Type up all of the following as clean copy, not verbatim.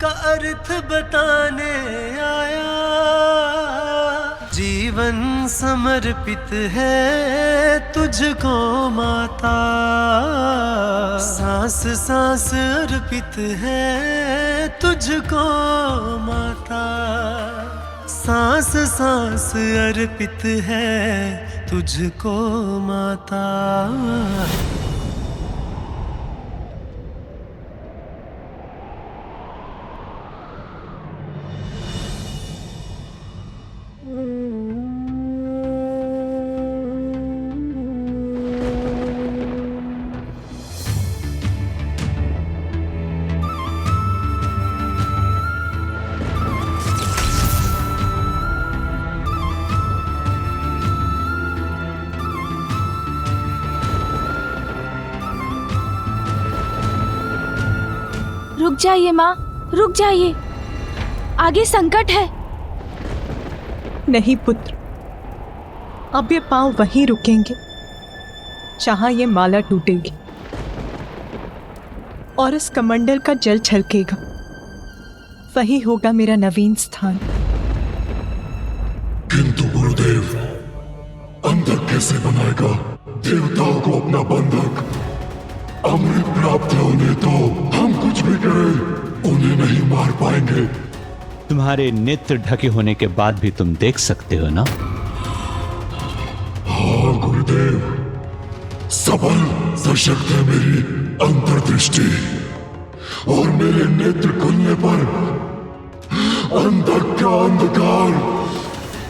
का अर्थ बताने आया। जीवन समर्पित है तुझको माता, सांस सांस अर्पित है तुझको माता, सांस सांस अर्पित है तुझको माता। रुक जाइए माँ, रुक जाइए, आगे संकट है। नहीं पुत्र, अब ये पांव वहीं रुकेंगे जहां ये माला टूटेगी और इस कमंडल का जल छलकेगा। वही होगा मेरा नवीन स्थान। किंतु गुरुदेव, अंधक कैसे बनाएगा देवताओं को अपना बंधक? अमृत प्राप्त होने तो हम कुछ भी करें उन्हें नहीं मार पाएंगे। तुम्हारे नेत्र ढके होने के बाद भी तुम देख सकते हो ना? हाँ गुरुदेव, सबल सशक्त है मेरी अंतर्दृष्टि, और मेरे नेत्र खुलने पर अंधक का अंधकार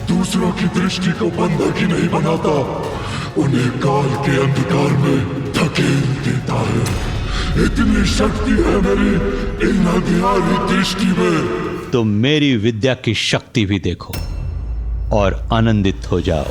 दूसरों की दृष्टि को बंधक ही नहीं बनाता, उन्हें काल के अंधकार में धकेल देता है। इतनी शक्ति है मेरी इन अंधियारी दृष्टि में। तो मेरी विद्या की शक्ति भी देखो और आनंदित हो जाओ।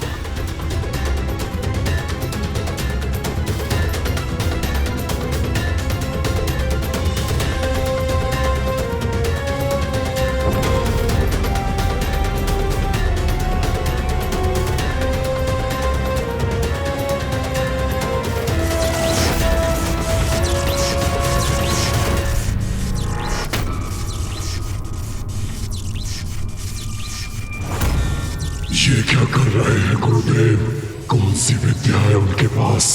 ये क्या कर रहे हैं गुरुदेव? कौन सी विद्या है उनके पास?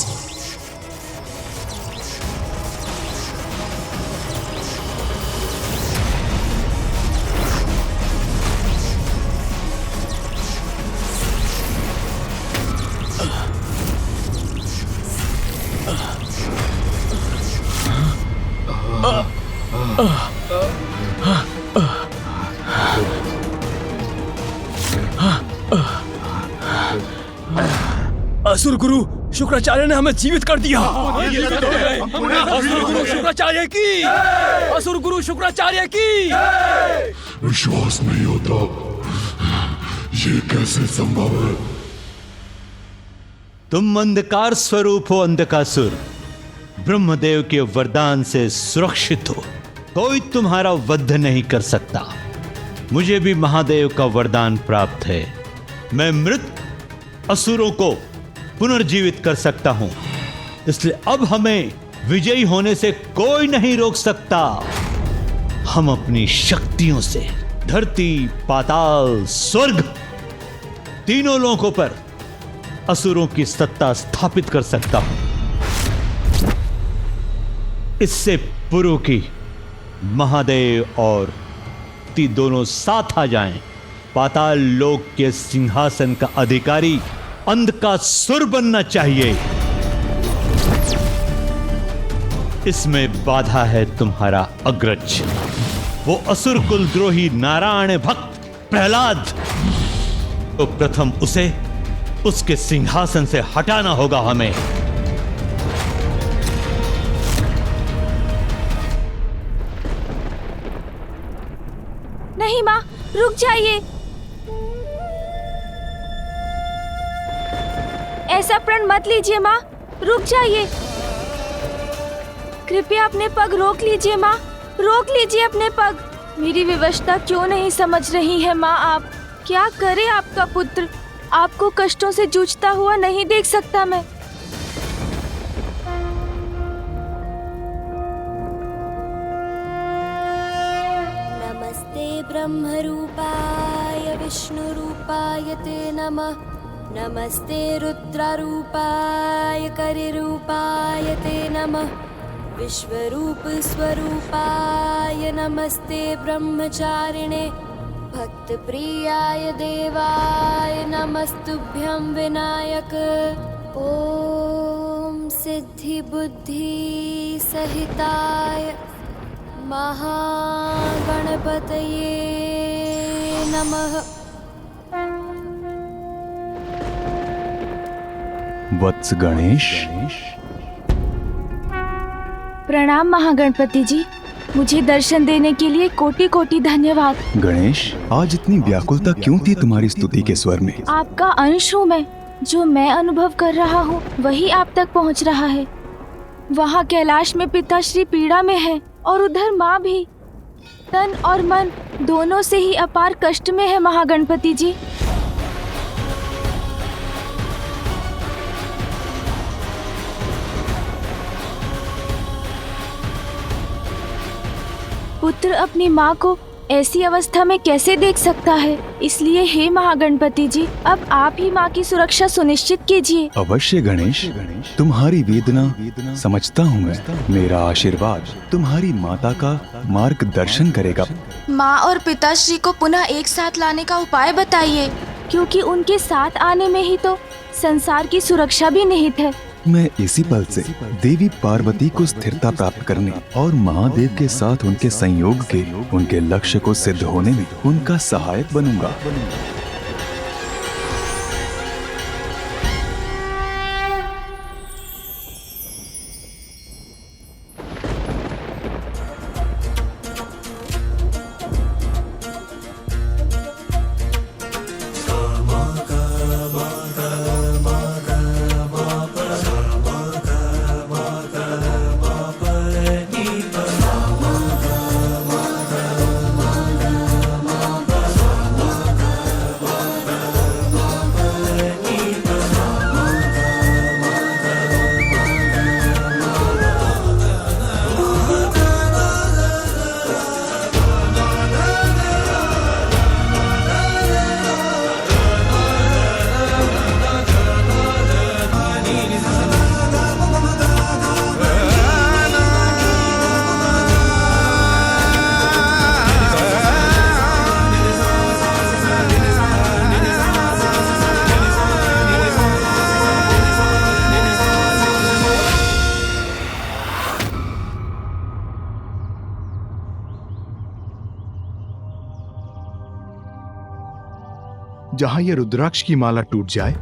असुर गुरु शुक्राचार्य ने हमें जीवित कर दिया। असुर गुरु शुक्राचार्य की, असुर गुरु शुक्राचार्य की। विश्वास नहीं होता, ये कैसे संभव है? तुम अंधकार स्वरूप हो अंधकासुर, ब्रह्मदेव के वरदान से सुरक्षित हो, कोई तुम्हारा वध नहीं कर सकता। मुझे भी महादेव का वरदान प्राप्त है, मैं मृत असुरों को पुनर्जीवित कर सकता हूं, इसलिए अब हमें विजयी होने से कोई नहीं रोक सकता। हम अपनी शक्तियों से धरती, पाताल, स्वर्ग तीनों लोकों पर असुरों की सत्ता स्थापित कर सकता हूं। इससे पूर्व की महादेव और ती दोनों साथ आ जाएं, पाताल लोक के सिंहासन का अधिकारी अंधकासुर बनना चाहिए। इसमें बाधा है तुम्हारा अग्रज, वो असुर कुलद्रोही नारायण भक्त प्रहलाद। तो प्रथम उसे उसके सिंहासन से हटाना होगा हमें। नहीं माँ, रुक जाइए, ऐसा प्रण मत लीजिए माँ, रुक जाइए। कृपया अपने पग रोक लीजिए माँ, रोक लीजिए अपने पग। मेरी विवशता क्यों नहीं समझ रही है माँ आप? क्या करे आपका पुत्र? आपको कष्टों से जूझता हुआ नहीं देख सकता मैं। ब्रह्मरूपाय विष्णुरूपाय ते नमः। नमस्ते रुद्ररूपाय करिरूपाय ते नमः। विश्वरूप स्वरूपाय नमस्ते ब्रह्मचारिणे। भक्तप्रियाय देवाय नमस्तुभ्यं विनायक। ॐ सिद्धिबुद्धि सहिताय महागणपतये नमः। वत्स गणेश, प्रणाम महागणपति जी, मुझे दर्शन देने के लिए कोटि कोटि धन्यवाद। गणेश, आज इतनी व्याकुलता क्यों थी तुम्हारी स्तुति के स्वर में? आपका अंश हूँ मैं, जो मैं अनुभव कर रहा हूँ वही आप तक पहुँच रहा है। वहाँ कैलाश में पिताश्री पीड़ा में है और उधर माँ भी तन और मन दोनों से ही अपार कष्ट में है महागणपति जी। पुत्र अपनी माँ को ऐसी अवस्था में कैसे देख सकता है, इसलिए हे महागणपति जी, अब आप ही माँ की सुरक्षा सुनिश्चित कीजिए। अवश्य गणेश, तुम्हारी वेदना समझता हूँ मैं। मेरा आशीर्वाद तुम्हारी माता का मार्गदर्शन करेगा। माँ और पिताश्री को पुनः एक साथ लाने का उपाय बताइए, क्योंकि उनके साथ आने में ही तो संसार की सुरक्षा भी निहित है। मैं इसी पल से देवी पार्वती को स्थिरता प्राप्त करने और महादेव के साथ उनके संयोग के उनके लक्ष्य को सिद्ध होने में उनका सहायक बनूंगा। जहां यह रुद्राक्ष की माला टूट जाए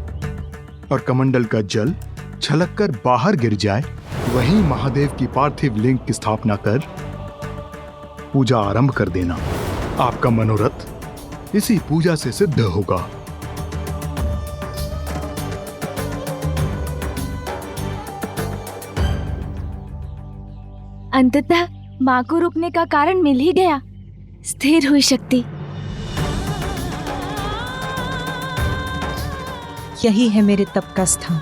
और कमंडल का जल छलककर बाहर गिर जाए, वहीं महादेव की पार्थिव लिंग की स्थापना कर पूजा आरंभ कर देना। आपका मनोरथ इसी पूजा से सिद्ध होगा। अंततः माँ को रुकने का कारण मिल ही गया। स्थिर हुई शक्ति। यही है मेरे तप का स्थान।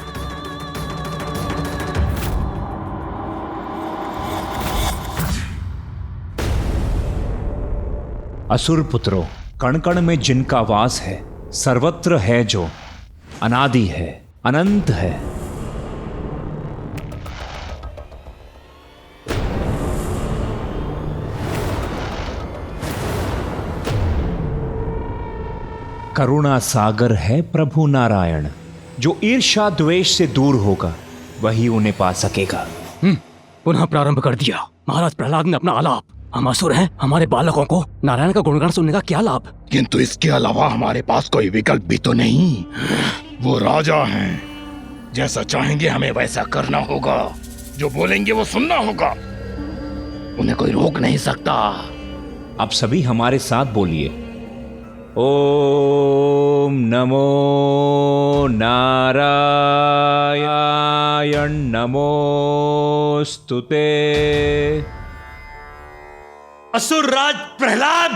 असुर पुत्रों, कण कण में जिनका वास है, सर्वत्र है जो अनादि है, अनंत है। करुणा सागर है प्रभु नारायण। जो ईर्ष्या द्वेष से दूर होगा वही उन्हें पा सकेगा। पुनः प्रारंभ कर दिया। महाराज प्रहलाद ने अपना आलाप। हम असुर हैं, हमारे बालकों को नारायण का गुणगान सुनने का क्या लाभ? किंतु इसके अलावा हमारे पास कोई विकल्प भी तो नहीं। वो राजा हैं, जैसा चाहेंगे हमें वैसा करना होगा। जो बोलेंगे वो सुनना होगा। उन्हें कोई रोक नहीं सकता। अब सभी हमारे साथ बोलिए, ओम नमो नारायण नमोस्तुते। असुरराज प्रहलाद,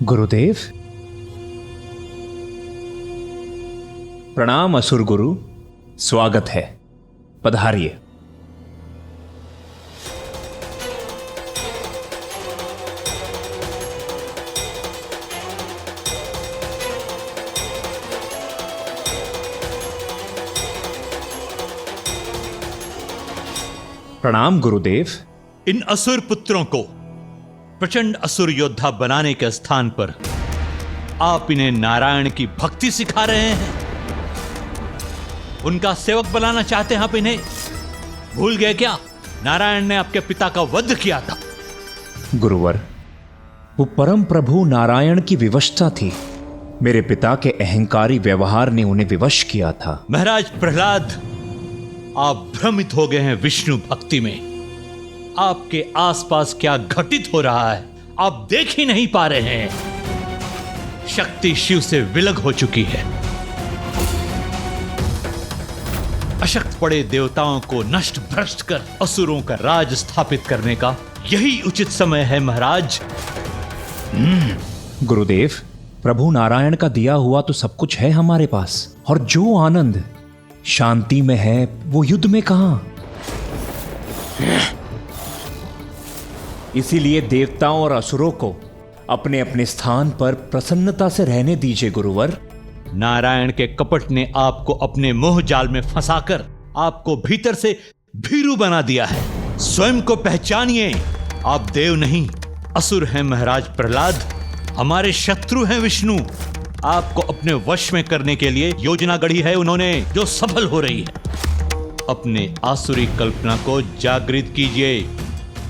गुरुदेव प्रणाम। असुर गुरु, स्वागत है, पधारिए। प्रणाम गुरुदेव। इन असुर पुत्रों को प्रचंड असुर योद्धा बनाने के स्थान पर आप इन्हें नारायण की भक्ति सिखा रहे हैं। उनका सेवक बनाना चाहते हैं आप इन्हें। भूल गए क्या, नारायण ने आपके पिता का वध किया था। गुरुवर, वो परम प्रभु नारायण की विवशता थी। मेरे पिता के अहंकारी व्यवहार ने उन्हें विवश किया था। महाराज प्रहलाद, आप भ्रमित हो गए हैं विष्णु भक्ति में। आपके आसपास क्या घटित हो रहा है आप देख ही नहीं पा रहे हैं। शक्ति शिव से विलग हो चुकी है। अशक्त पड़े देवताओं को नष्ट भ्रष्ट कर असुरों का राज स्थापित करने का यही उचित समय है महाराज। गुरुदेव, प्रभु नारायण का दिया हुआ तो सब कुछ है हमारे पास, और जो आनंद शांति में है वो युद्ध में कहां। इसीलिए देवताओं और असुरों को अपने अपने स्थान पर प्रसन्नता से रहने दीजिए गुरुवर। नारायण के कपट ने आपको अपने मोह जाल में फंसाकर आपको भीतर से भीरू बना दिया है। स्वयं को पहचानिए, आप देव नहीं असुर हैं महाराज प्रहलाद। हमारे शत्रु हैं विष्णु। आपको अपने वश में करने के लिए योजना गढ़ी है उन्होंने, जो सफल हो रही है। अपने आसुरी कल्पना को जागृत कीजिए।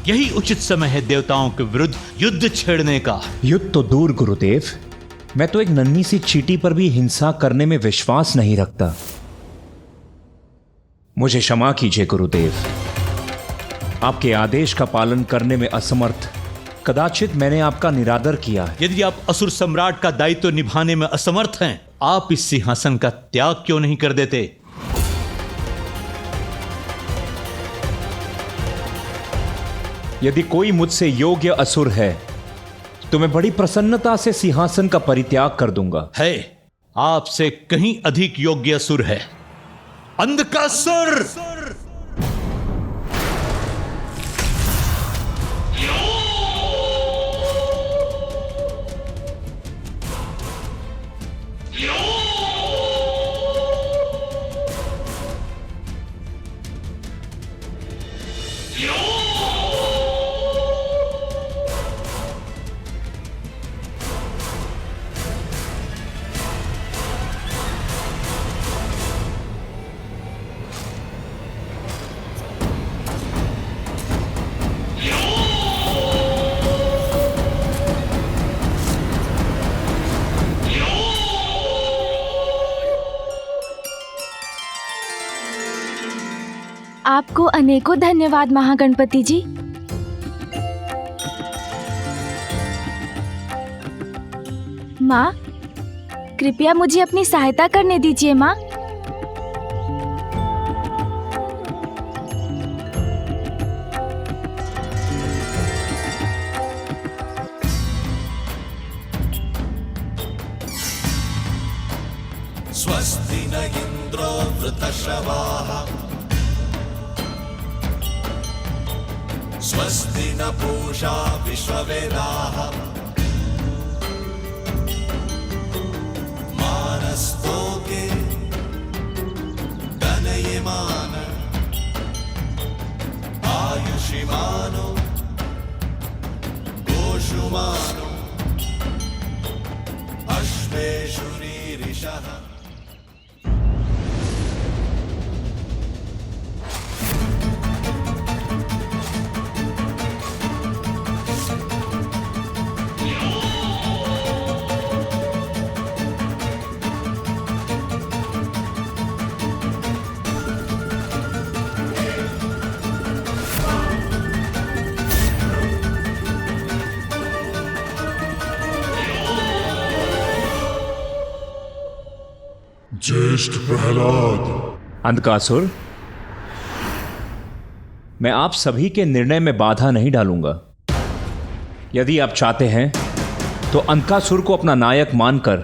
यही उचित समय है देवताओं के विरुद्ध युद्ध छेड़ने का। युद्ध तो दूर गुरुदेव, मैं तो एक नन्ही सी चींटी पर भी हिंसा करने में विश्वास नहीं रखता। मुझे क्षमा कीजिए गुरुदेव। आपके आदेश का पालन करने में असमर्थ कदाचित मैंने आपका निरादर किया है। यदि आप असुर सम्राट का दायित्व निभाने में असमर्थ हैं, आप इस सिंहासन का त्याग क्यों नहीं कर देते? यदि कोई मुझसे योग्य असुर है तो मैं बड़ी प्रसन्नता से सिंहासन का परित्याग कर दूंगा। है, आपसे कहीं अधिक योग्य असुर है, अंधकासुर। आपको अनेकों धन्यवाद महागणपति जी। माँ, कृपया मुझे अपनी सहायता करने दीजिए माँ। स्वस्ति न इंद्रो वृतश्रवाः स्वस्ति न पूषा विश्ववेदाः मानस्तोके गणयमान आयुषिमानो गोषुमानो अश्वेषुरीरिषः। ज्येष्ठ प्रहलाद। अंधकासुर, मैं आप सभी के निर्णय में बाधा नहीं डालूंगा। यदि आप चाहते हैं तो अंधकासुर को अपना नायक मानकर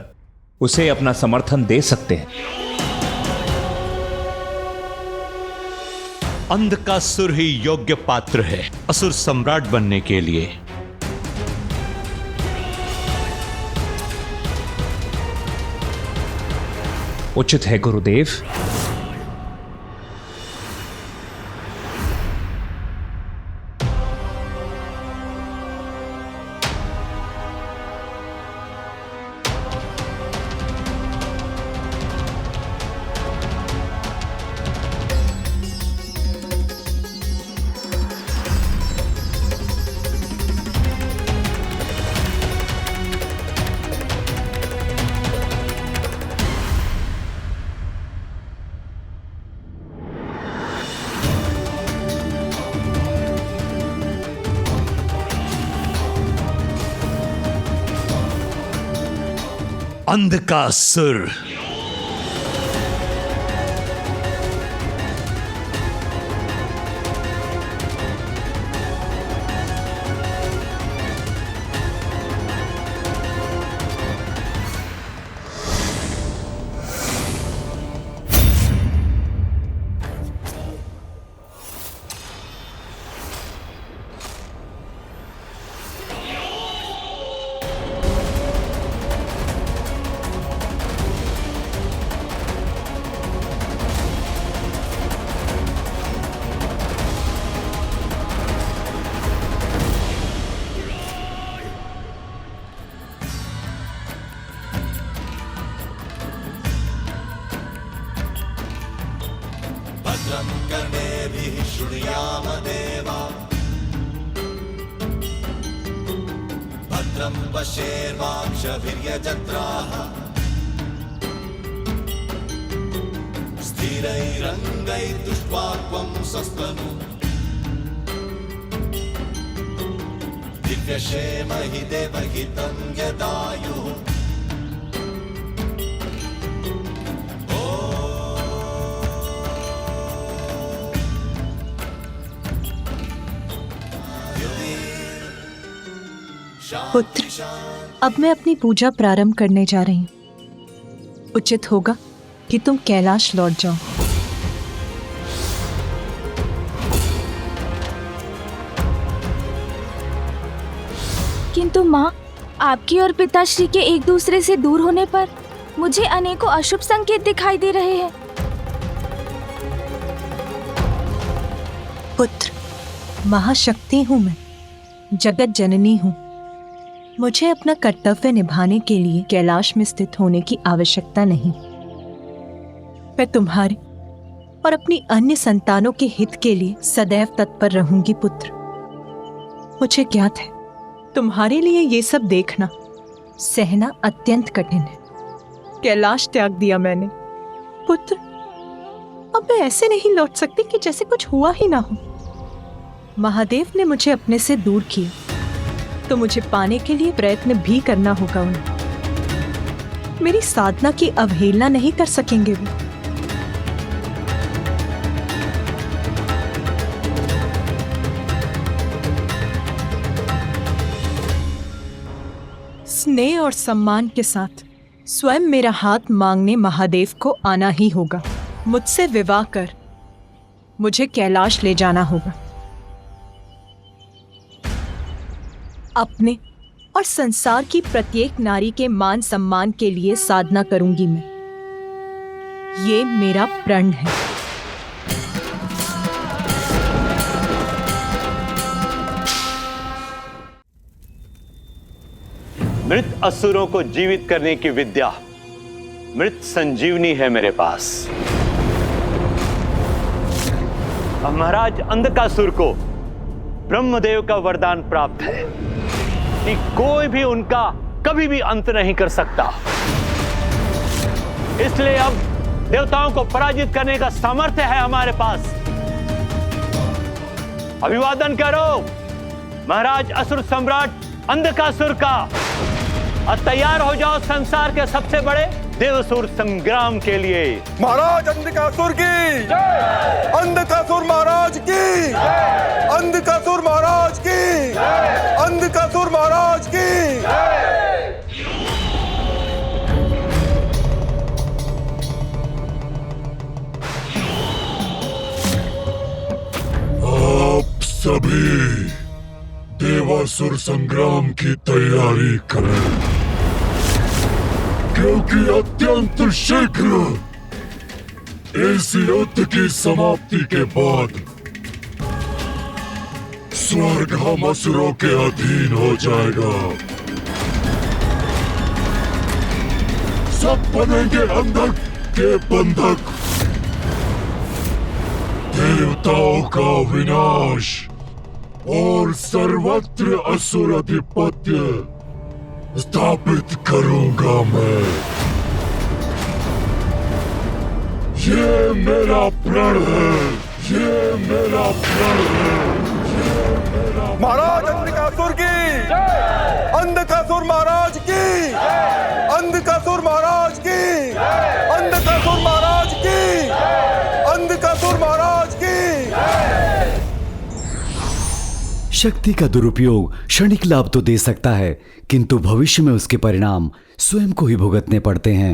उसे अपना समर्थन दे सकते हैं। अंधकासुर ही योग्य पात्र है असुर सम्राट बनने के लिए। उचित है गुरुदेव। अंधकासुर। भद्रं कर्णेभिः शृणुयाम देवा भद्रं पश्येर्वाक्षभिर्यजत्राः स्थिरैरङ्गैस्तुष्ट्वाक्वं स्वस्तनु दिव्यक्षेमहि देवहितं यदायुः पुत्र, अब मैं अपनी पूजा प्रारंभ करने जा रही हूँ। उचित होगा कि तुम कैलाश लौट जाओ। किंतु माँ, आपकी और पिताश्री के एक दूसरे से दूर होने पर मुझे अनेकों अशुभ संकेत दिखाई दे रहे हैं। पुत्र, महाशक्ति हूँ मैं, जगत जननी हूँ। मुझे अपना कर्तव्य निभाने के लिए कैलाश में स्थित होने की आवश्यकता नहीं। मैं तुम्हारे और अपनी अन्य संतानों के हित के लिए सदैव तत्पर रहूंगी पुत्र। मुझे ज्ञात है तुम्हारे लिए ये सब देखना सहना अत्यंत कठिन है। कैलाश त्याग दिया मैंने पुत्र। अब मैं ऐसे नहीं लौट सकती कि जैसे कुछ हुआ ही ना हो। महादेव ने मुझे अपने से दूर किया तो मुझे पाने के लिए प्रयत्न भी करना होगा उन्हें। मेरी साधना की अवहेलना नहीं कर सकेंगे वो। स्नेह और सम्मान के साथ स्वयं मेरा हाथ मांगने महादेव को आना ही होगा। मुझसे विवाह कर मुझे कैलाश ले जाना होगा। अपने और संसार की प्रत्येक नारी के मान सम्मान के लिए साधना करूंगी मैं। ये मेरा प्रण है। मृत असुरों को जीवित करने की विद्या मृत संजीवनी है मेरे पास। अब महाराज अंधकासुर को ब्रह्मदेव का वरदान प्राप्त है कि कोई भी उनका कभी भी अंत नहीं कर सकता। इसलिए अब देवताओं को पराजित करने का सामर्थ्य है हमारे पास। अभिवादन करो महाराज असुर सम्राट अंधकासुर का और तैयार हो जाओ संसार के सबसे बड़े देवसुर संग्राम के लिए। महाराज अंधकासुर की जय, अंधकासुर महाराज की जय, अंधकासुर महाराज की जय, अंधकासुर महाराज की जय। आप सभी देवासुर संग्राम की तैयारी करें, क्योंकि अत्यंत शीघ्र इस युद्ध की समाप्ति के बाद स्वर्ग हम असुरों के अधीन हो जाएगा। सब बनेंगे अंधक के बंधक। देवताओं का विनाश और सर्वत्र असुर अधिपत्य स्थापित करूंगा मैं। ये मेरा प्रण है, ये मेरा प्रण है, ये मेरा महाराज अंधकासुर की जय, अंधकासुर महाराज की, अंधकासुर महाराज की, अंधकासुर महाराज की, अंधकासुर महाराज की। शक्ति का दुरुपयोग क्षणिक लाभ तो दे सकता है, किंतु भविष्य में उसके परिणाम स्वयं को ही भुगतने पड़ते हैं।